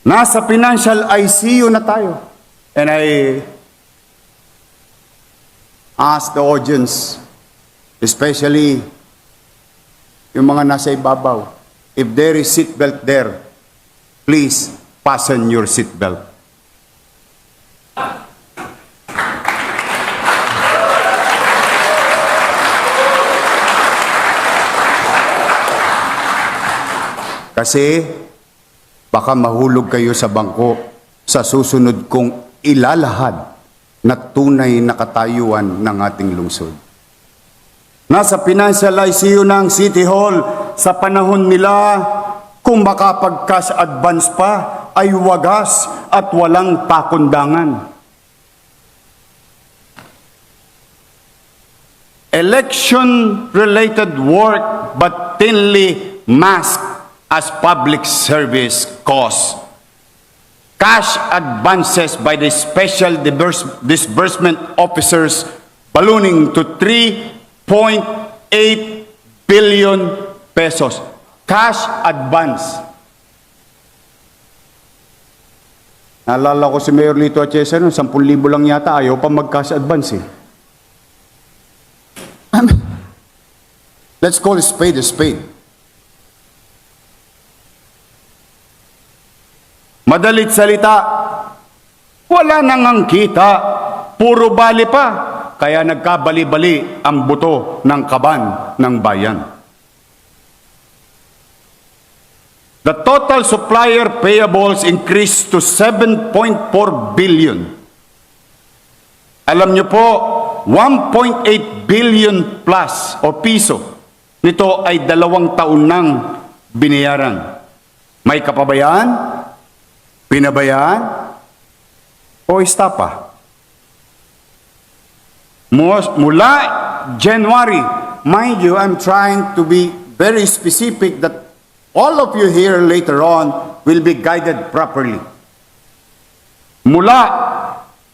Nasa financial ICU na tayo. And I ask the audience, especially yung mga nasa ibabaw, if there is seatbelt there, please fasten your seatbelt. Kasi baka mahulog kayo sa bangko sa susunod kong ilalahad na tunay na katayuan ng ating lungsod. Nasa financial ICU ng City Hall sa panahon nila, kung makapag-cash advance pa ay wagas at walang pakundangan. Election-related work but thinly masked as public service costs. Cash advances by the special disbursement officers ballooning to 3.8 billion pesos. Cash advance. Naalala ko si Mayor Lito Atienza, 10,000 lang yata, ayaw pa mag-cash advance eh. Let's call a spade a spade. Madalit salita, wala nang ang kita, puro bali pa, kaya nagkabali-bali ang buto ng kaban ng bayan. The total supplier payables increased to 7.4 billion. Alam niyo po, 1.8 billion plus o piso nito ay 2 taon nang binayaran. May kapabayaan? Pinabayaan? O istapa? Mula January, mind you, I'm trying to be very specific that all of you here later on will be guided properly. Mula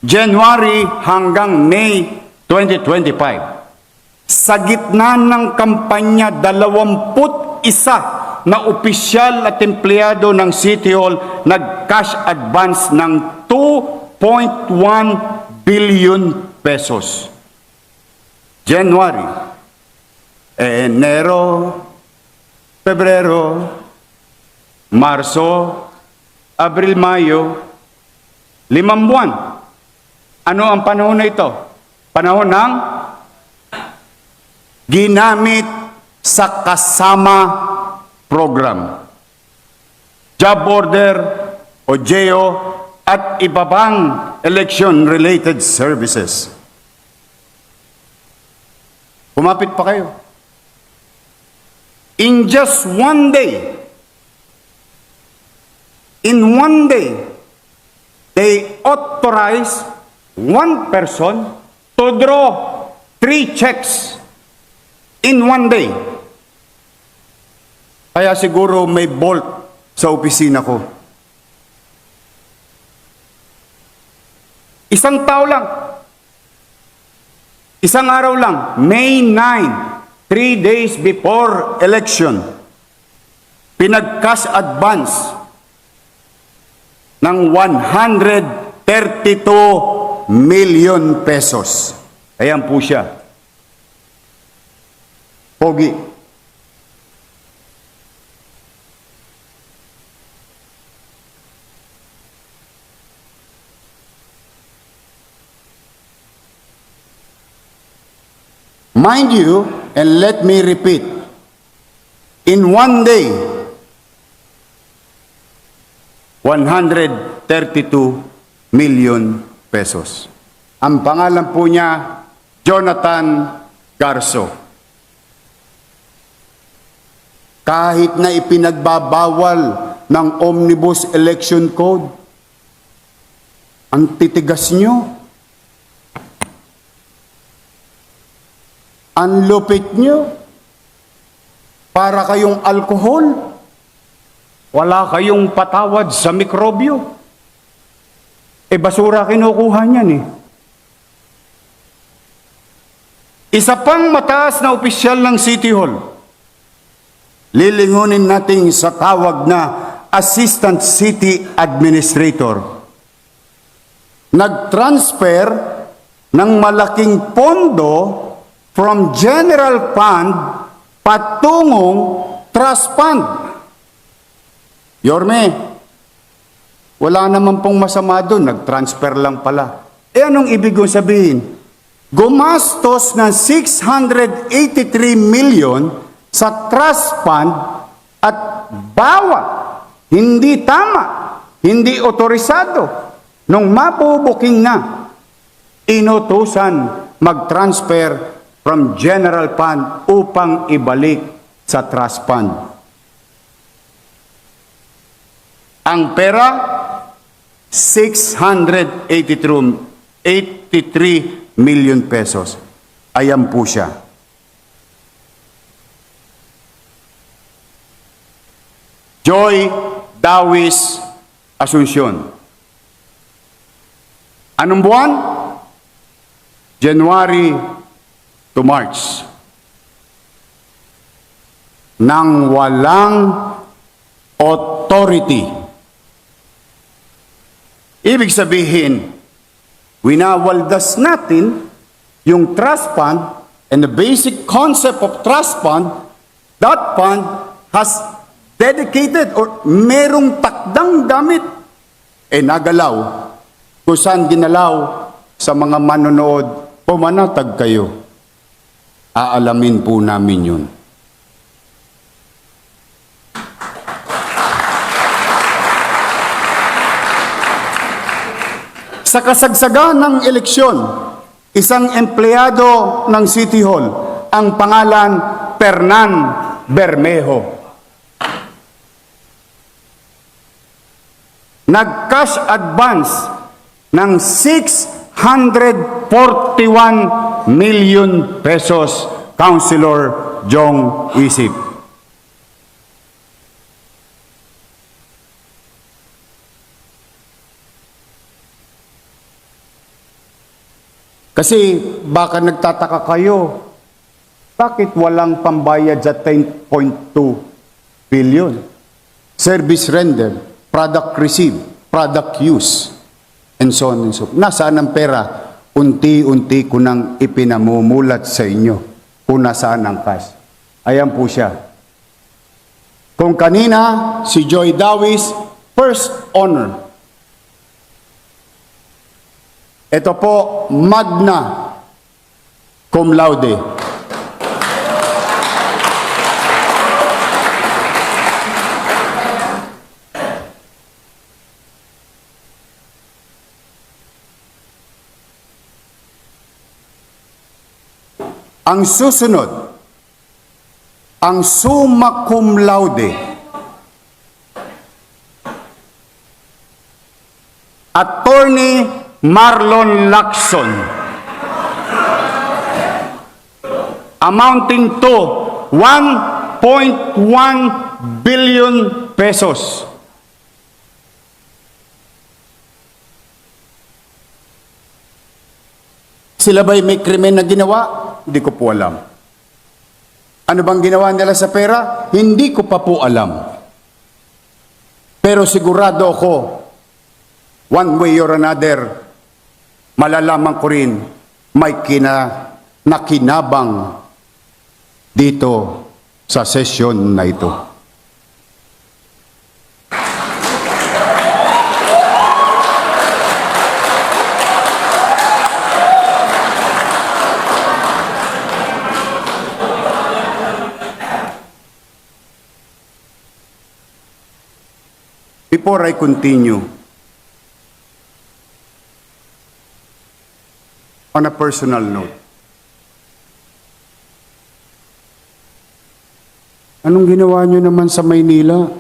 January hanggang May 2025, sa gitna ng kampanya, 21 na opisyal at empleyado ng City Hall nag-cash advance ng 2.1 billion pesos. January, Enero, Pebrero, Marso, Abril, Mayo, 5 buwan. Ano ang panahon na ito? Panahon ng ginamit sa kasama program, job order o JO at iba pang election-related services. Kumapit pa kayo. In just one day, they authorize one person to draw 3 checks in one day. Kaya siguro may bolt sa opisina ko. Isang tao lang. Isang araw lang. May 9, 3 days before election, pinag-cash advance ng 132 million pesos. Ayan po siya. Pogi. Mind you, and let me repeat, in one day, 132 million pesos. Ang pangalan po niya, Jonathan Garso. Kahit na ipinagbabawal ng Omnibus Election Code, ang titigas niyo. Ang lupit nyo, para kayong alkohol, wala kayong patawad sa mikrobyo. Basura kinukuha niyan eh. Isa pang mataas na opisyal ng City Hall, lilingunin natin sa tawag na Assistant City Administrator. Nag-transfer ng malaking pondo from General Fund patungong Trust Fund. Yorme, wala naman pong masama doon, nag-transfer lang pala. Anong ibig kong sabihin? Gumastos ng 683 million sa trust fund at bawat hindi tama, hindi otorisado, nung mapubuking na, inutusan mag-transfer from general fund upang ibalik sa trust fund. Ang pera, 683 million pesos. Ayan po siya. Joy Dawis Asuncion. Anong buwan? January to March. Nang walang authority. Ibig sabihin, winawaldas natin yung trust fund and the basic concept of trust fund. That fund has dedicated or merong takdang gamit. Nagalaw. Kung saan ginalaw sa mga manonood, pumanatag kayo. Aalamin po namin yun. Sa kasagsagan ng eleksyon, isang empleyado ng City Hall, ang pangalan Fernan Bermejo, nag-cash advance ng 641 million pesos, Councilor Jong Isip. Kasi baka nagtataka kayo, bakit walang pambayad sa 10.2 billion? Service rendered, product received, product use, and so on and so forth. Nasaan ang pera? Unti-unti ko nang ipinamumulat sa inyo kung nasaan ang cash. Ayan po siya. Kung kanina, si Joy Dawis, first honor. Ito po, magna cum laude. Ang susunod, ang summa cum laude. Attorney Marlon Lacson, amounting to 1.1 billion pesos. Sila ba'y may krimen na ginawa? Hindi ko po alam. Ano bang ginawa nila sa pera? Hindi ko pa po alam. Pero sigurado ako, one way or another, malalaman ko rin may nakinabang dito sa sesyon na ito. Before I continue, on a personal note, anong ginawa nyo naman sa Maynila?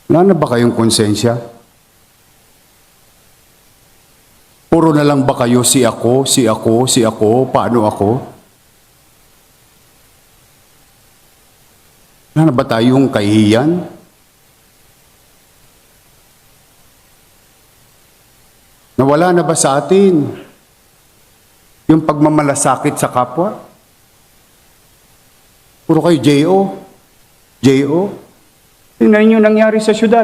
Wala na ba kayong konsensya? Puro na lang ba kayo si ako, si ako, si ako, paano ako? Wala na ba tayong kahihiyan? Nawala na ba sa atin yung pagmamalasakit sa kapwa? Puro kayo J.O. J.O. Tingnan niyo nangyari sa syudad.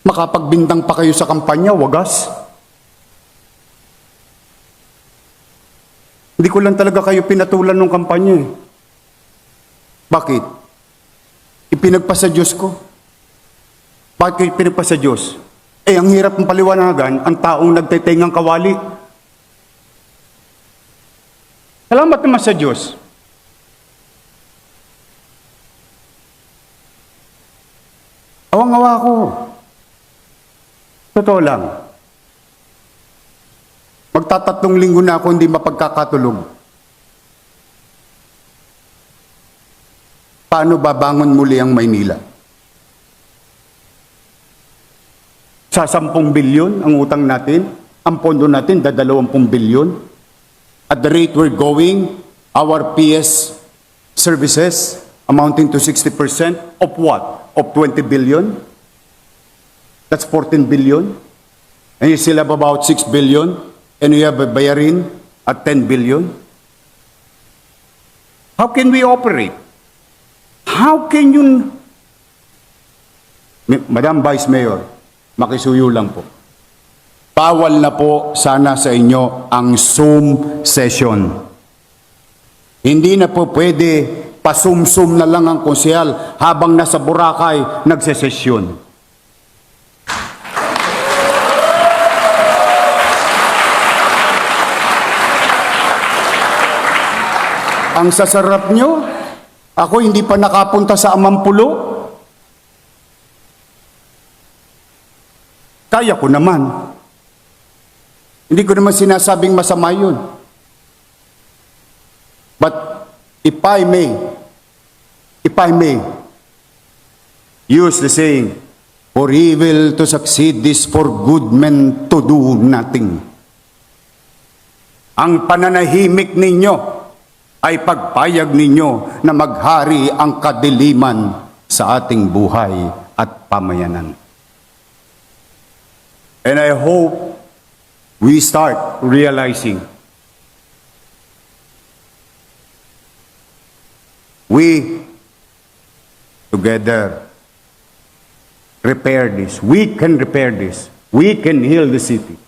Makapagbintang pa kayo sa kampanya, wagas. Hindi ko lang talaga kayo pinatulan ng kampanya eh. Bakit? Ipinagpasa Diyos ko. Bakit kayo pinagpasa Diyos? Eh, ang hirap ng paliwanagan, ang taong nagtetengang kawali. Salamat naman sa Diyos. Awang-awa ko. Totoo lang. Magtatatlong linggo na ako hindi mapagkakatulog. Paano babangon muli ang Maynila? Sa 10 bilyon ang utang natin, ang pondo natin 20 bilyon. At the rate we're going, our PS services amounting to 60% of what? Of 20 billion? That's 14 billion. And you still have about 6 billion. And you have a bayarin at 10 billion. How can we operate? How can you... Madam Vice Mayor, makisuyo lang po. Bawal na po sana sa inyo ang Zoom session. Hindi na po pwede pasum-sum na lang ang konsehal habang nasa Boracay nagsesesyon. Ang sasarap nyo, ako hindi pa nakapunta sa Amampulo. Kaya ko naman. Hindi ko naman sinasabing masama yun. But if I may use the saying, for evil to succeed is for good men to do nothing. Ang pananahimik ninyo ay pagpayag ninyo na maghari ang kadiliman sa ating buhay at pamayanan. And I hope we start realizing we together repair this. We can repair this. We can heal the city.